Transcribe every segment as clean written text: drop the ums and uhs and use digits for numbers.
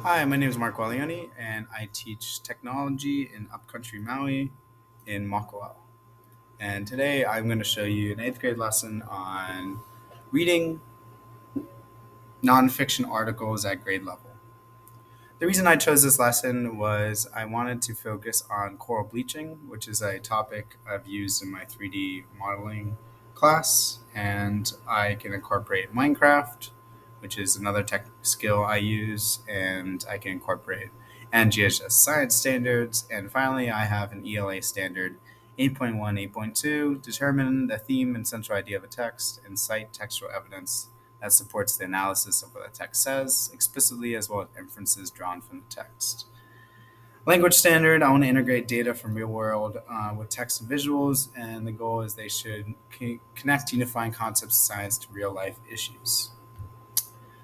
Hi, my name is Mark Walioni, and I teach technology in Upcountry Maui in Makawao. And today I'm going to show you an eighth grade lesson on reading nonfiction articles at grade level. The reason I chose this lesson was I wanted to focus on coral bleaching, which is a topic I've used in my 3D modeling class, and I can incorporate Minecraft, which is another tech skill I use, and I can incorporate NGHS science standards, and finally I have an ELA standard 8.1, 8.2, determine the theme and central idea of a text, and cite textual evidence that supports the analysis of what the text says explicitly as well as inferences drawn from the text. Language standard, I want to integrate data from real world with text and visuals, and the goal is they should connect unifying concepts of science to real life issues.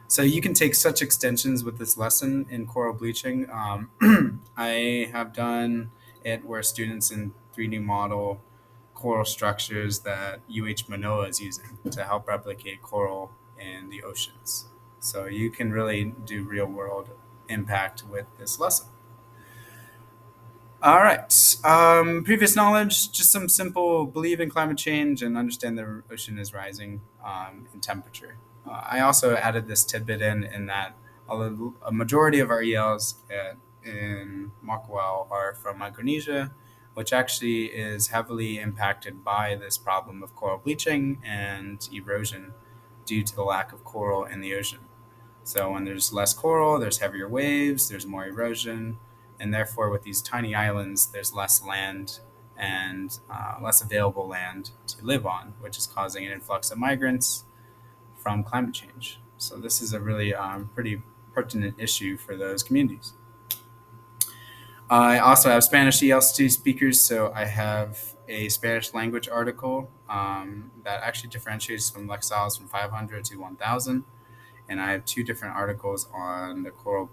So you can take such extensions with this lesson in coral bleaching. I have done it where students in 3D model coral structures that UH Manoa is using to help replicate coral in the oceans. So you can really do real world impact with this lesson. All right. Previous knowledge, just some simple believe in climate change and understand the ocean is rising in temperature. I also added this tidbit in that a majority of our ELs in Makawao are from Micronesia, which actually is heavily impacted by this problem of coral bleaching and erosion due to the lack of coral in the ocean. So when there's less coral, there's heavier waves, there's more erosion, and therefore with these tiny islands, there's less land and less available land to live on, which is causing an influx of migrants from climate change. So this is a really pretty pertinent issue for those communities. I also have Spanish ELC speakers, so I have a Spanish language article that actually differentiates from Lexile from 500 to 1000. And I have two different articles on the coral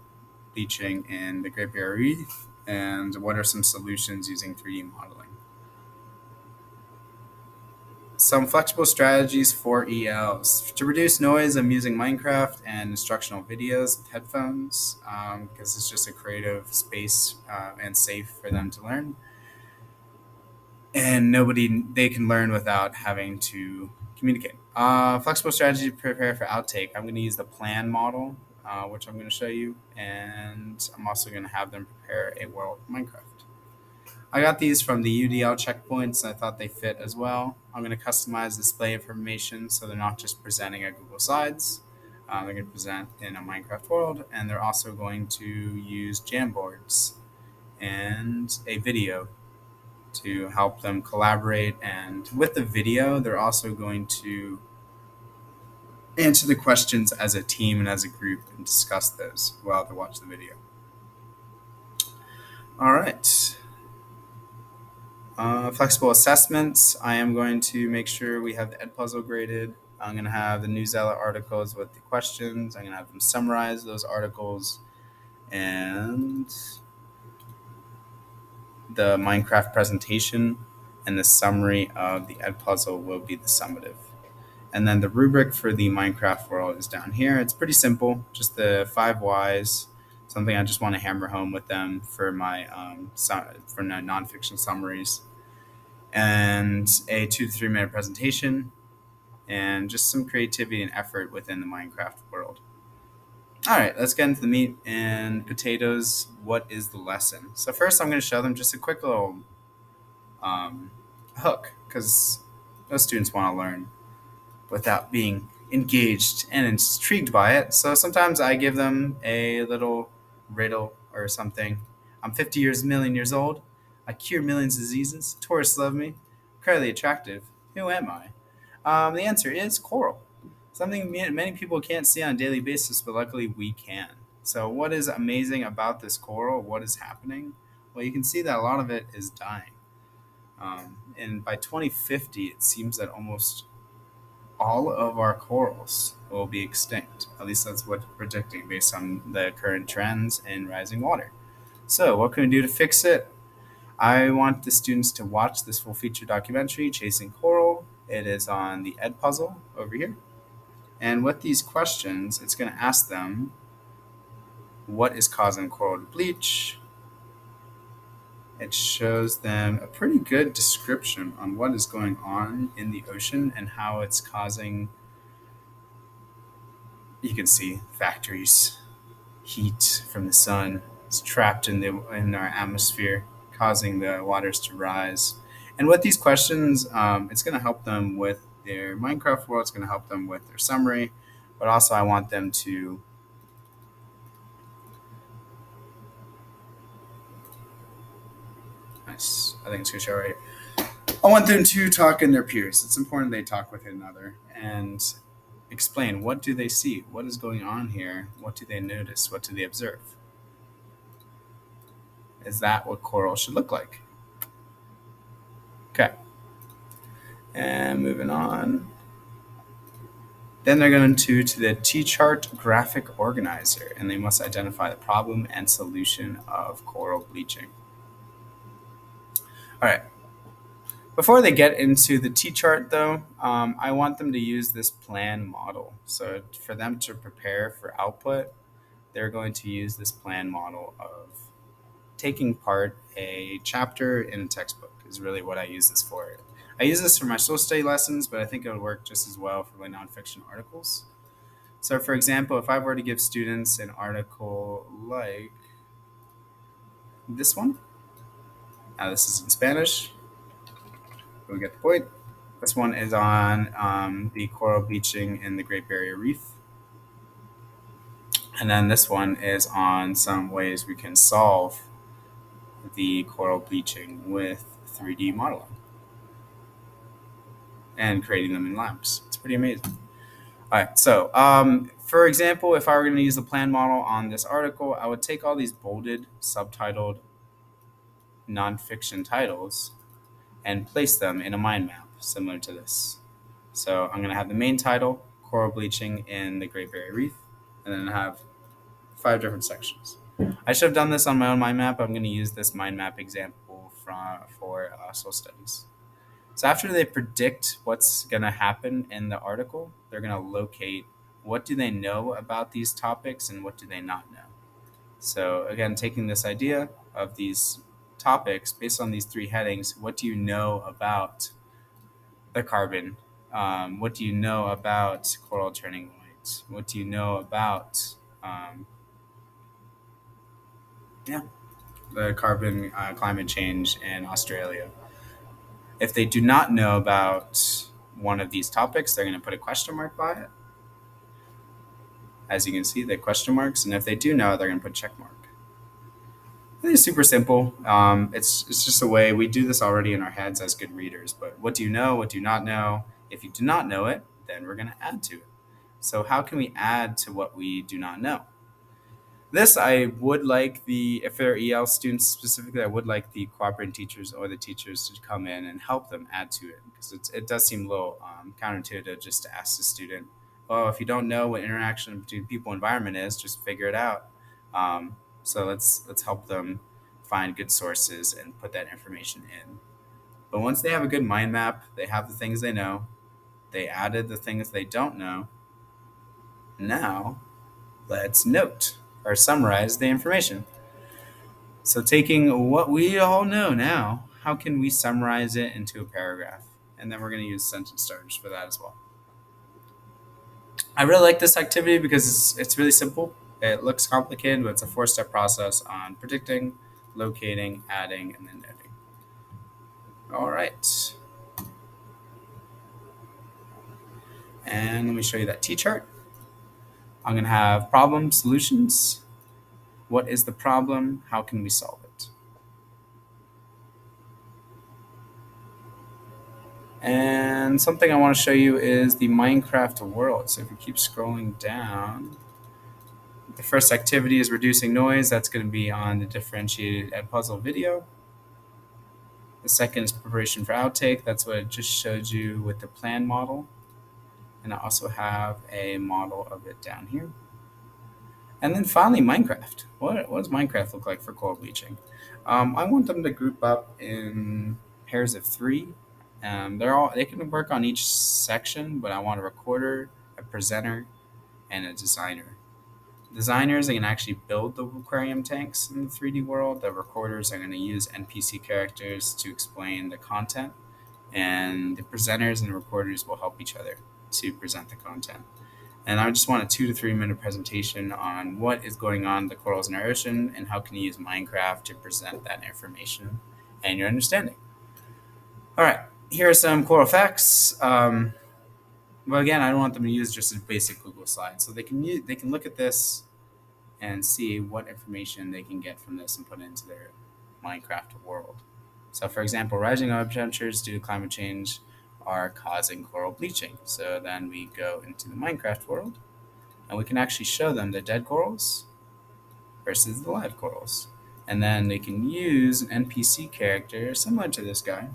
bleaching in the Great Barrier Reef and what are some solutions using 3D modeling. Some flexible strategies for ELs. To reduce noise, I'm using Minecraft and instructional videos with headphones because it's just a creative space and safe for them to learn. And they can learn without having to communicate. Flexible strategy to prepare for outtake. I'm going to use the plan model, which I'm going to show you, and I'm also going to have them prepare a world of Minecraft. I got these from the UDL checkpoints. I thought they fit as well. I'm going to customize display information so they're not just presenting at Google Slides. They're going to present in a Minecraft world, and they're also going to use Jamboards and a video to help them collaborate. And with the video, they're also going to answer the questions as a team and as a group and discuss those while they watch the video. All right. Flexible assessments. I am going to make sure we have the Edpuzzle graded. I'm going to have the Newsletter articles with the questions. I'm going to have them summarize those articles. And the Minecraft presentation and the summary of the Edpuzzle will be the summative. And then the rubric for the Minecraft world is down here. It's pretty simple, just the 5 whys, something I just want to hammer home with them for my nonfiction summaries, and a 2 to 3 minute presentation, and just some creativity and effort within the Minecraft world. All right, let's get into the meat and potatoes. What is the lesson? So first I'm going to show them just a quick little hook, because those students want to learn without being engaged and intrigued by it. So sometimes I give them a little riddle or something. I'm 50 million years old. I cure millions of diseases. Tourists love me. Incredibly attractive. Who am I? The answer is coral. Something many people can't see on a daily basis, but luckily we can. So what is amazing about this coral? What is happening? Well, you can see that a lot of it is dying. And by 2050, it seems that almost all of our corals will be extinct. At least that's what we're predicting based on the current trends in rising water. So what can we do to fix it? I want the students to watch this full feature documentary, Chasing Coral. It is on the Edpuzzle over here. And with these questions, it's going to ask them what is causing coral to bleach. It shows them a pretty good description on what is going on in the ocean and how it's causing, you can see factories, heat from the sun is trapped in our atmosphere, causing the waters to rise. And with these questions, it's going to help them with their Minecraft world. It's going to help them with their summary, but also I want them to nice. I think it's going to show right here. I want them to talk in their peers. It's important they talk with one another and explain what do they see, what is going on here, what do they notice, what do they observe. Is that what coral should look like? Okay. And moving on. Then they're going to the T-chart graphic organizer, and they must identify the problem and solution of coral bleaching. All right. Before they get into the T-chart, though, I want them to use this plan model. So for them to prepare for output, they're going to use this plan model of taking part a chapter in a textbook is really what I use this for. I use this for my social study lessons, but I think it would work just as well for my nonfiction articles. So, for example, if I were to give students an article like this one, now this is in Spanish, we get the point. This one is on the coral bleaching in the Great Barrier Reef. And then this one is on some ways we can solve the coral bleaching with 3D modeling and creating them in labs. It's pretty amazing. All right, so for example, if I were going to use the plan model on this article, I would take all these bolded, subtitled nonfiction titles and place them in a mind map similar to this. So I'm going to have the main title, coral bleaching in the Great Barrier Reef, and then I have 5 different sections. I should have done this on my own mind map. I'm going to use this mind map example for social studies. So after they predict what's going to happen in the article, they're going to locate what do they know about these topics and what do they not know. So again, taking this idea of these topics based on these 3 headings, what do you know about the carbon? What do you know about coral turning white? What do you know about the carbon climate change in Australia? If they do not know about one of these topics, they're going to put a question mark by it. As you can see, the question marks, and if they do know, they're going to put a check mark. It's super simple. It's just a way we do this already in our heads as good readers. But what do you know? What do you not know? If you do not know it, then we're going to add to it. So how can we add to what we do not know? This I would like if they're EL students specifically, I would like the cooperating teachers or the teachers to come in and help them add to it, because it does seem a little counterintuitive just to ask the student, oh, if you don't know what interaction between people and environment is, just figure it out. So let's help them find good sources and put that information in. But once they have a good mind map, they have the things they know, they added the things they don't know. Now let's note or summarize the information. So taking what we all know now, how can we summarize it into a paragraph? And then we're going to use sentence starters for that as well. I really like this activity because it's really simple. It looks complicated, but it's a 4-step process on predicting, locating, adding, and then noting. All right. And let me show you that T-chart. I'm going to have problem, solutions. What is the problem? How can we solve it? And something I want to show you is the Minecraft world. So if you keep scrolling down, the first activity is reducing noise. That's going to be on the differentiated Edpuzzle video. The second is preparation for outtake. That's what I just showed you with the plan model. And I also have a model of it down here. And then finally, Minecraft. What does Minecraft look like for coral bleaching? I want them to group up in pairs of 3. They can work on each section, but I want a recorder, a presenter, and a designer. Designers are going to actually build the aquarium tanks in the 3D world. The recorders are going to use NPC characters to explain the content, and the presenters and the recorders will help each other to present the content. And I just want a 2 to 3 minute presentation on what is going on in the corals in our ocean and how can you use Minecraft to present that information and your understanding. All right, here are some coral facts. Well, again, I don't want them to use just a basic Google slide, so they can look at this and see what information they can get from this and put it into their Minecraft world. So, for example, rising ocean temperatures due to climate change are causing coral bleaching. So then we go into the Minecraft world, and we can actually show them the dead corals versus the live corals. And then they can use an NPC character similar to this guy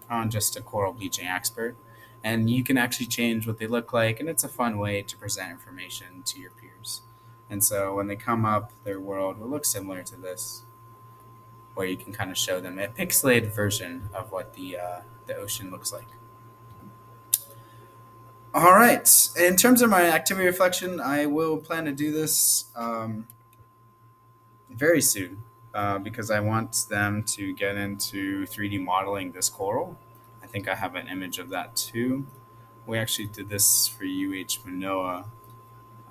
on just a coral bleaching expert. And you can actually change what they look like, and it's a fun way to present information to your peers. And so when they come up, their world will look similar to this, where you can kind of show them a pixelated version of what the ocean looks like. All right. In terms of my activity reflection, I will plan to do this very soon because I want them to get into 3D modeling this coral. I think I have an image of that too. We actually did this for UH Manoa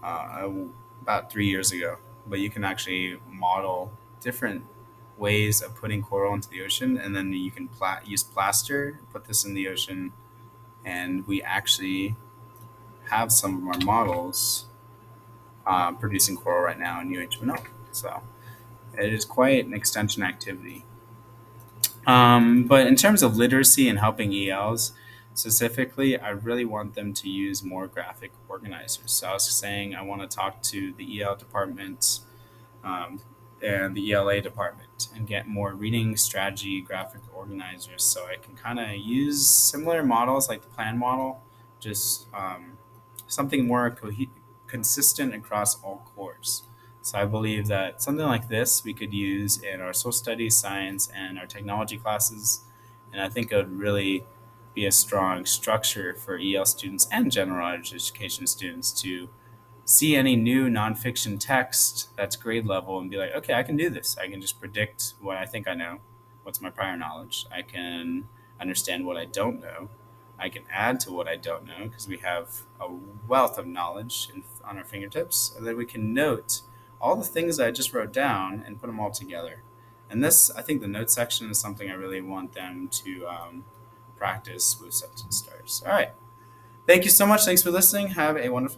about 3 years ago, but you can actually model different ways of putting coral into the ocean, and then you can use plaster, put this in the ocean, and we actually have some of our models producing coral right now in UH Manoa. So it is quite an extension activity. But in terms of literacy and helping ELs, specifically, I really want them to use more graphic organizers. So I was saying I want to talk to the EL department um, and the ELA department and get more reading strategy graphic organizers so I can kind of use similar models like the plan model, just something more consistent across all cores. So I believe that something like this we could use in our social studies, science, and our technology classes. And I think it would really be a strong structure for EL students and general education students to see any new nonfiction text that's grade level and be like, okay, I can do this. I can just predict what I think I know, what's my prior knowledge. I can understand what I don't know. I can add to what I don't know because we have a wealth of knowledge on our fingertips. And then we can note all the things I just wrote down and put them all together. And this, I think the note section is something I really want them to practice with Substance Stars. All right. Thank you so much. Thanks for listening. Have a wonderful